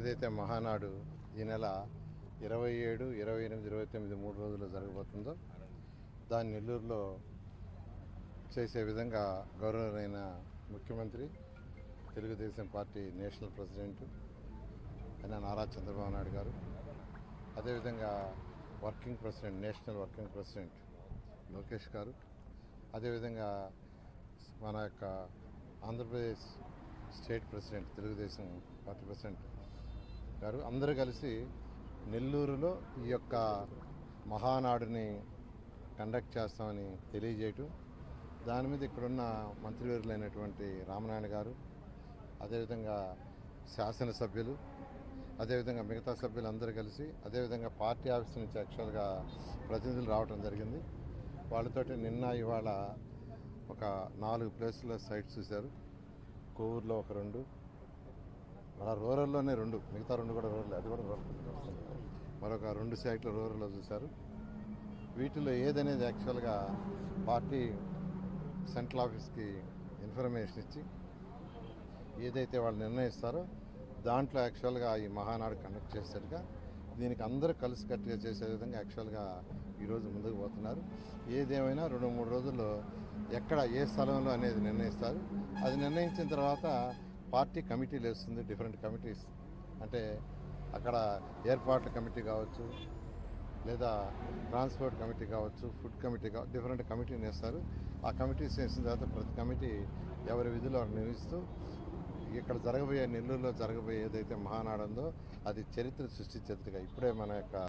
ఏదైతే మహానాడు ఈ నెల 27, 28, 29 3 రోజుల్లో జరగబోతుందో దాన్ని నెల్లూరులో చేసే విధంగా గౌరవనీయ ముఖ్యమంత్రి, తెలుగుదేశం పార్టీ నేషనల్ ప్రెసిడెంట్ అయిన నారా చంద్రబాబు నాయుడు గారు, అదేవిధంగా నేషనల్ వర్కింగ్ ప్రెసిడెంట్ లోకేష్ గారు, అదేవిధంగా మన యొక్క Andhra Pradesh state president, Telugu Desam party president గారు అందరూ కలిసి నెల్లూరులో ఈ యొక్క మహానాడుని కండక్ట్ చేస్తామని తెలియజేయటం, దాని మీద ఇక్కడున్న మంత్రివర్యులైనటువంటి రామనారాయణ గారు, అదేవిధంగా శాసనసభ్యులు, అదేవిధంగా మిగతా సభ్యులు అందరూ కలిసి, అదేవిధంగా పార్టీ ఆఫీస్ నుంచి యాక్చువల్గా ప్రతినిధులు రావడం జరిగింది. వాళ్ళతోటి నిన్న ఇవాళ ఒక 4 ప్లేసుల్లో సైట్స్ చూశారు. కోవూరులో ఒక 2, మన రూరల్లోనే 2, మిగతా 2 కూడా రూరల్, అది కూడా రూరల్. మరొక 2 సైట్లు రూరల్లో చూశారు. వీటిలో ఏదనేది యాక్చువల్గా పార్టీ సెంట్రల్ ఆఫీస్కి ఇన్ఫర్మేషన్ ఇచ్చి ఏదైతే వాళ్ళు నిర్ణయిస్తారో దాంట్లో యాక్చువల్గా ఈ మహానాడు కండక్ట్ చేసేట్టుగా, దీనికి అందరూ కలిసికట్టుగా చేసే విధంగా యాక్చువల్గా ఈరోజు ముందుకు పోతున్నారు. ఏదేమైనా 2-3 రోజుల్లో ఎక్కడ ఏ స్థలంలో అనేది నిర్ణయిస్తారు. అది నిర్ణయించిన తర్వాత పార్టీ కమిటీలు వేస్తుంది, డిఫరెంట్ కమిటీస్. అంటే అక్కడ ఏర్పాట్ల కమిటీ కావచ్చు, లేదా ట్రాన్స్పోర్ట్ కమిటీ కావచ్చు, ఫుడ్ కమిటీ కావచ్చు, డిఫరెంట్ కమిటీని వేస్తారు. ఆ కమిటీస్ వేసిన తర్వాత ప్రతి కమిటీ ఎవరి విధులు వారు నిర్వహిస్తూ ఇక్కడ నెల్లూరులో జరగబోయే ఏదైతే మహానాడు ఉందో అది చరిత్ర సృష్టించేట్టుగా ఇప్పుడే మన యొక్క